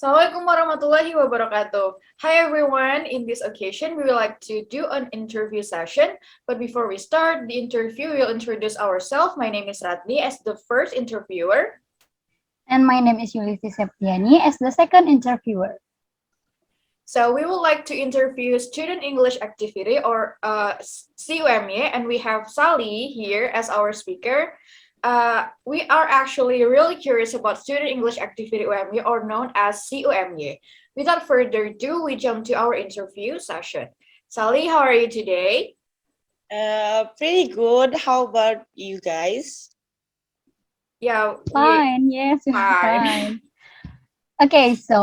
Assalamualaikum warahmatullahi wabarakatuh. Hi everyone, in this occasion we would like to do an interview session. But before we start the interview, we'll introduce ourselves. My name is Ratnie as the first interviewer. And my name is Yulisti Septiani as the second interviewer. So we would like to interview Student English Activity or CUMY, and we have Sally here as our speaker. We are actually really curious about Student English Activity UMY or known as CUMY. Without further ado, we jump to our interview session. Sally, how are you today? Pretty good. How about you guys? Yeah, Fine, yes, we're fine. fine. Okay, so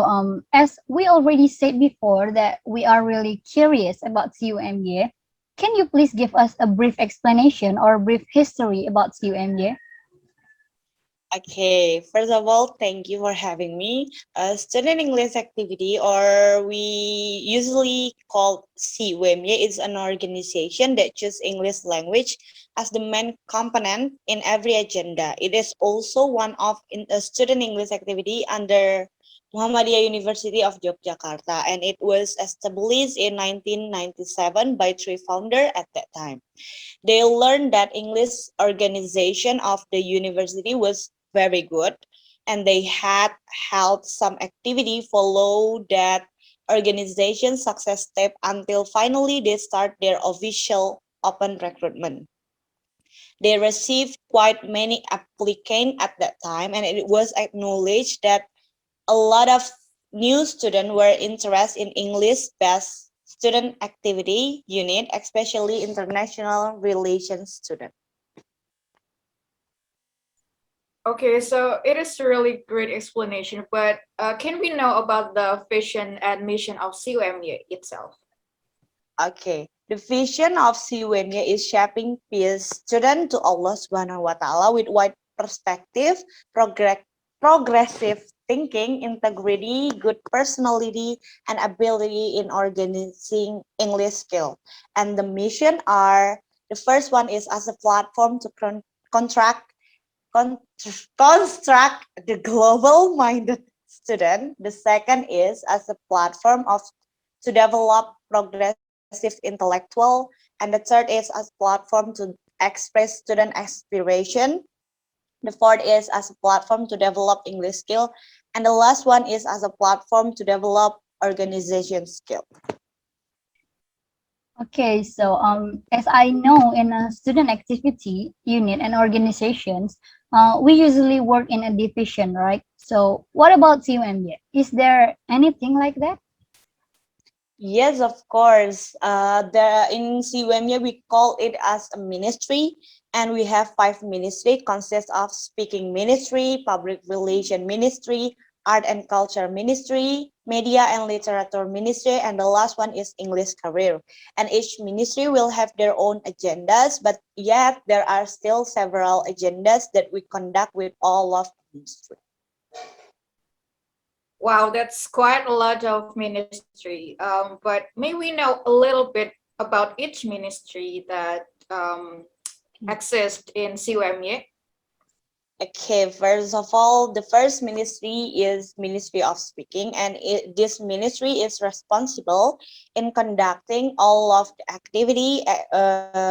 as we already said before that we are really curious about CUMY, can you please give us a brief explanation or brief history about CUMY? Okay, first of all, thank you for having me. Student English Activity, or we usually call CUMY, is an organization that chooses English language as the main component in every agenda. It is also one of a student English activity under Muhammadiyah University of Yogyakarta, and it was established in 1997 by three founders at that time. They learned that English organization of the university was very good, and they had held some activity follow that organization success step until finally they start their official open recruitment. They received quite many applicants at that time, and it was acknowledged that a lot of new students were interested in English-based student activity unit, especially international relations students. Okay, so it is a really great explanation, but can we know about the vision and mission of CUMY itself? Okay, the vision of CUNY is shaping peace student to Allah Subhanahu wa Taala with wide perspective, progressive thinking, integrity, good personality, and ability in organizing English skill. And the mission are the first one is as a platform to contract construct the global-minded student. The second is as a platform of to develop progressive intellectual, and the third is as platform to express student aspiration. The fourth is as a platform to develop English skill, and the last one is as a platform to develop organization skill. Okay, so as I know in a student activity unit and organizations, we usually work in a division, right? So what about CUMY? Is there anything like that? Yes, of course. In CUMA, we call it as a ministry, and we have five ministry, consists of speaking ministry, public relation ministry, art and culture ministry, media and literature ministry, and the last one is English career. And each ministry will have their own agendas, but yet there are still several agendas that we conduct with all of the ministry. Wow, that's quite a lot of ministry. But may we know a little bit about each ministry that exists in CUMY? Okay, first of all, the first ministry is Ministry of Speaking, and this ministry is responsible in conducting all of the activity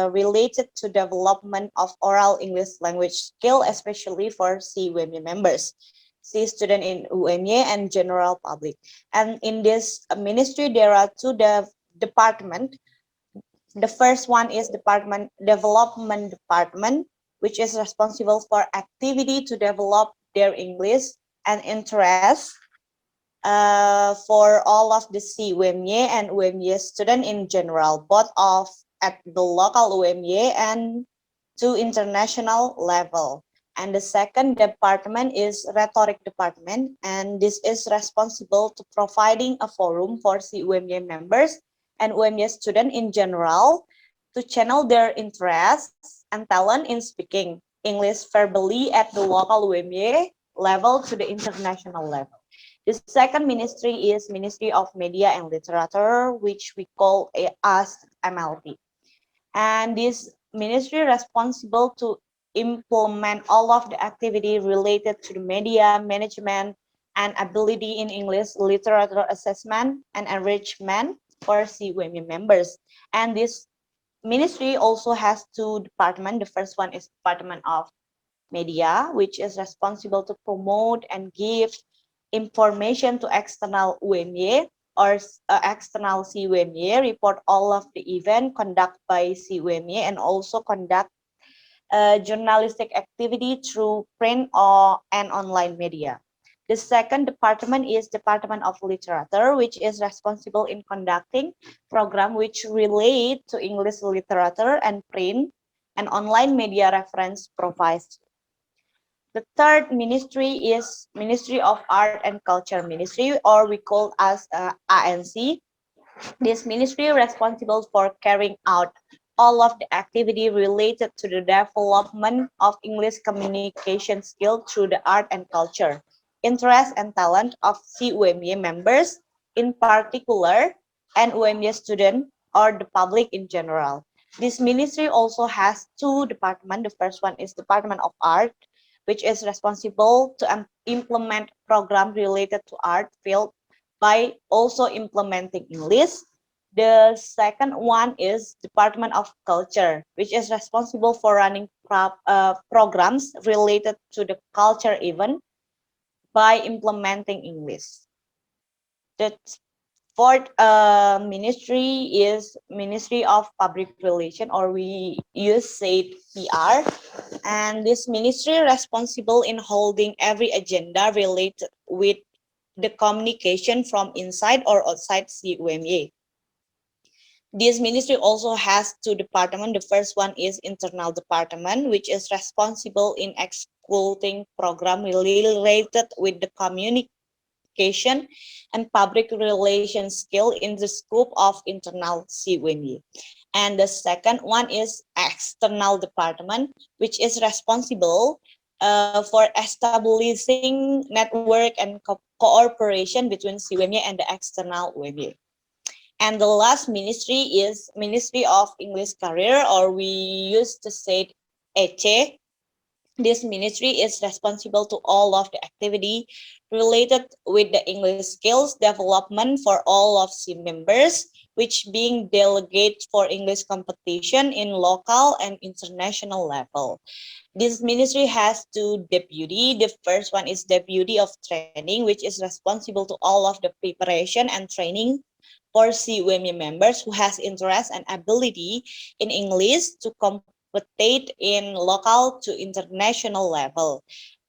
related to development of oral English language skill, especially for CUMY members, C student in UMY and general public. And in this ministry, there are two departments. The first one is development department, which is responsible for activity to develop their English and interest for all of the CUMY and UMY student in general, both of at the local UMY and to international level. And the second department is rhetoric department, and this is responsible to providing a forum for CUMY members and UMY students in general to channel their interests and talent in speaking English verbally at the local UMY level to the international level. The second ministry is Ministry of Media and Literature, which we call as MLT. And this ministry responsible to implement all of the activity related to the media management, and ability in English literature assessment and enrichment for CUMA members. And this ministry also has two departments. The first one is Department of Media, which is responsible to promote and give information to external UMY or external CUMY, report all of the event conducted by CUMY, and also conduct journalistic activity through print or and online media. The second department is Department of Literature, which is responsible in conducting program which relate to English literature and print and online media reference provides. The third ministry is Ministry of Art and Culture Ministry, or we call as ANC. This ministry responsible for carrying out all of the activity related to the development of English communication skill through the art and culture, interest and talent of CUMY members in particular and UMY students or the public in general. This ministry also has two departments. The first one is Department of Art, which is responsible to implement program related to art field by also implementing English. The second one is Department of Culture, which is responsible for running programs related to the culture event by implementing English. The fourth ministry is Ministry of Public Relations, or we use say PR. And this ministry responsible in holding every agenda related with the communication from inside or outside CUMA. This ministry also has two departments. The first one is internal department, which is responsible in executing program related with the communication and public relations skill in the scope of internal CUMA. And the second one is external department, which is responsible for establishing network and cooperation between CUMA and the external UMA. And the last ministry is Ministry of English Career, or we used to say ECE. This ministry is responsible to all of the activity related with the English skills development for all of C members, which being delegate for English competition in local and international level. This ministry has two deputy. The first one is deputy of training, which is responsible to all of the preparation and training for CUMA members who has interest and ability in English to compete in local to international level.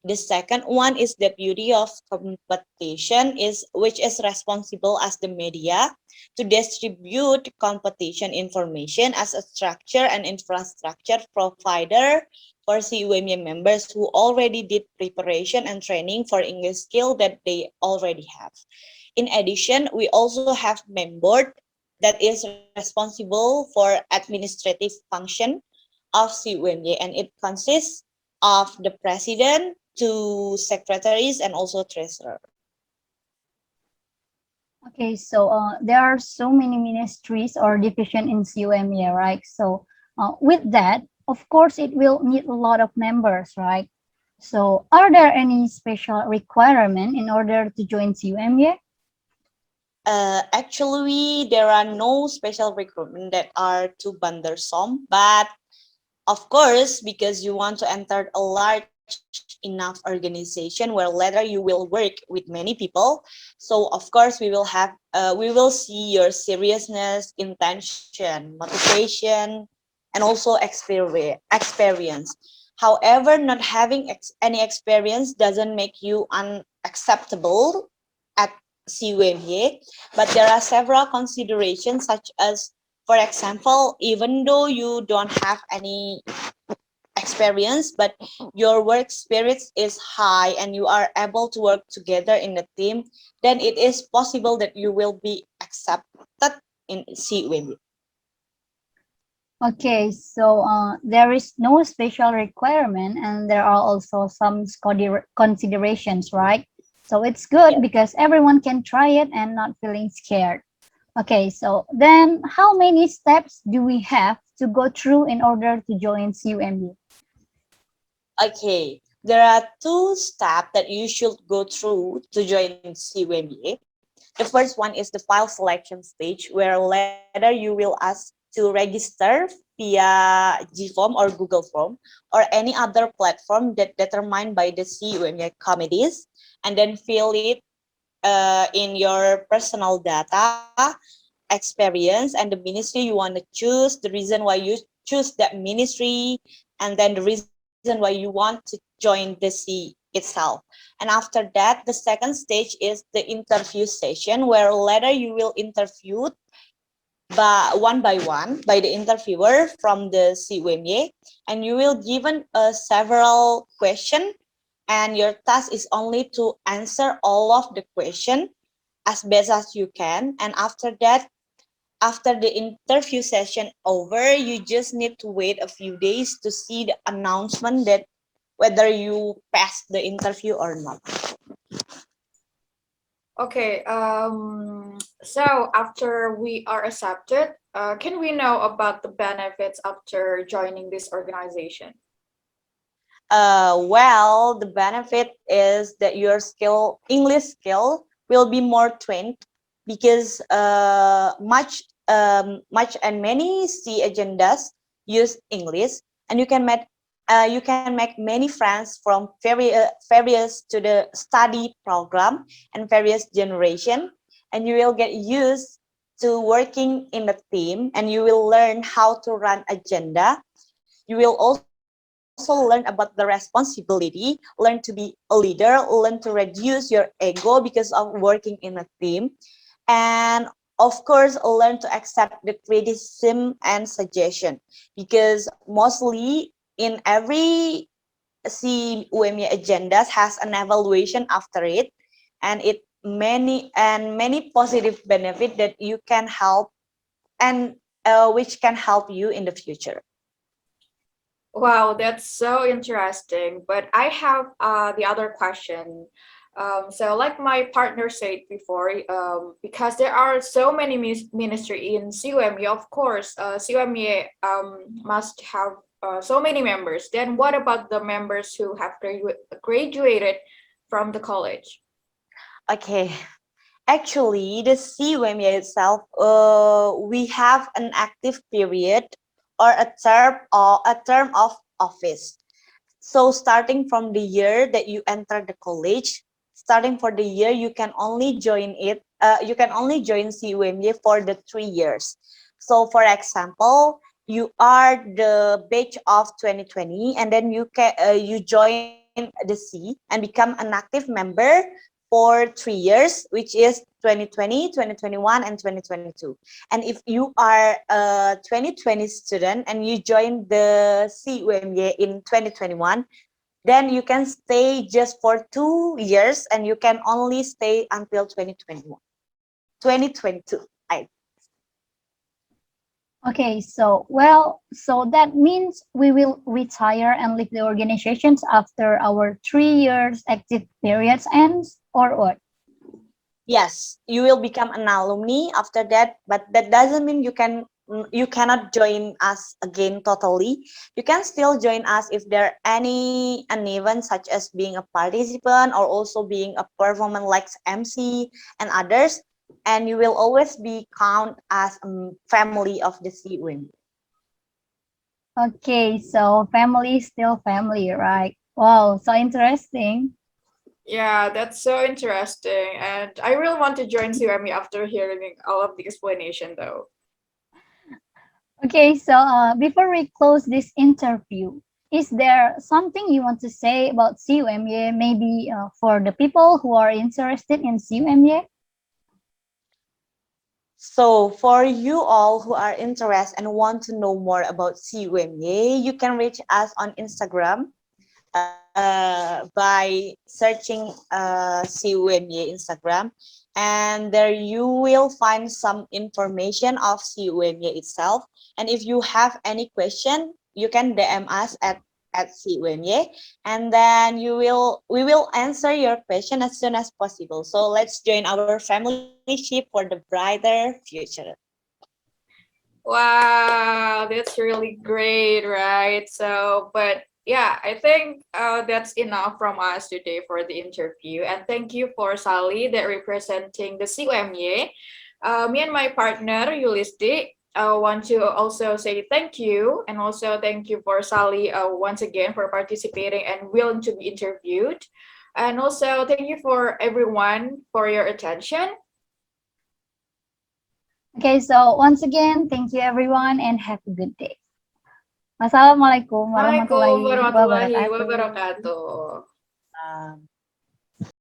The second one is deputy of competition, is which is responsible as the media to distribute competition information as a structure and infrastructure provider for CUMA members who already did preparation and training for English skill that they already have. In addition, we also have member that is responsible for administrative function of CUMA, and it consists of the president, two secretaries, and also treasurer. Okay, so there are so many ministries or division in CUMA, right? So with that, of course, it will need a lot of members, right? So are there any special requirement in order to join CUMA? Actually, there are no special recruitment that are too burdensome, but of course, because you want to enter a large enough organization where later you will work with many people, so of course we will see your seriousness, intention, motivation, and also experience. However, not having any experience doesn't make you unacceptable at CUMA, but there are several considerations such as, for example, even though you don't have any experience, but your work spirit is high and you are able to work together in a team, then it is possible that you will be accepted in CUMA. Okay, so there is no special requirement and there are also some considerations, right? So it's good Yeah. because everyone can try it and not feeling scared. Okay, so then how many steps do we have to go through in order to join CUMA? Okay. There are two steps that you should go through to join CUMA. The first one is the file selection stage, where later you will ask to register via GForm or Google Form or any other platform that determined by the CUMA committees, and then fill it in your personal data, experience, and the ministry you want to choose, the reason why you choose that ministry, and then the reason why you want to join the C itself. And after that, the second stage is the interview session, where later you will interview by one by the interviewer from the CUMA, and you will given several question, and your task is only to answer all of the question as best as you can. And after that, after the interview session over, you just need to wait a few days to see the announcement that whether you passed the interview or not. Okay, so after we are accepted, can we know about the benefits after joining this organization? Well, the benefit is that your English skill will be more trained, because much and many C agendas use English, and you can make many friends from various to the study program and various generation, and you will get used to working in a team, and you will learn how to run agenda. You will also learn about the responsibility, learn to be a leader, learn to reduce your ego because of working in a team, and of course learn to accept the criticism and suggestion, because mostly in every CUMA agendas has an evaluation after it, and many positive benefit that you can help, and which can help you in the future. Wow, that's so interesting. But I have the other question. So, like my partner said before, because there are so many ministry in CUME, of course, CUME must have so many members. Then, what about the members who have graduated from the college? Okay, actually, the CUMA itself, we have an active period or a term of office. So starting from the year that you enter the college, starting for the year, you can only join it. You can only join CUMA for the 3 years. So for example, you are the batch of 2020, and then you join the C and become an active member for 3 years, which is 2020, 2021, and 2022. And if you are a 2020 student and you join the CUMA in 2021, then you can stay just for 2 years, and you can only stay until 2021, 2022. Okay, so that means we will retire and leave the organizations after our 3 years active periods ends, or what? Yes, you will become an alumni after that, but that doesn't mean you cannot join us again totally. You can still join us if there are any an event, such as being a participant or also being a performance like MC and others, and you will always be count as a family of the CUM. Okay, so family is still family, right? Wow, so interesting. Yeah, that's so interesting. And I really want to join CUME after hearing all of the explanation, though. Okay, so before we close this interview, is there something you want to say about CUMA, maybe for the people who are interested in CUMA? So for you all who are interested and want to know more about CUMA, you can reach us on Instagram by searching CUMA Instagram, and there you will find some information of CUMA itself. And if you have any question, you can DM us at CUMA, and then we will answer your question as soon as possible. So let's join our family ship for the brighter future. Wow, that's really great, right? So, but yeah, I think that's enough from us today for the interview. And thank you for Sally that representing the CUMY. Me and my partner Yulisti want to also say thank you, and also thank you for Sally once again for participating and willing to be interviewed. And also thank you for everyone for your attention. Okay, so once again, thank you everyone and have a good day. Wassalamualaikum Waalaikumsalam warahmatullahi warahmatullahi wabarakatuh. wabarakatuh. Um,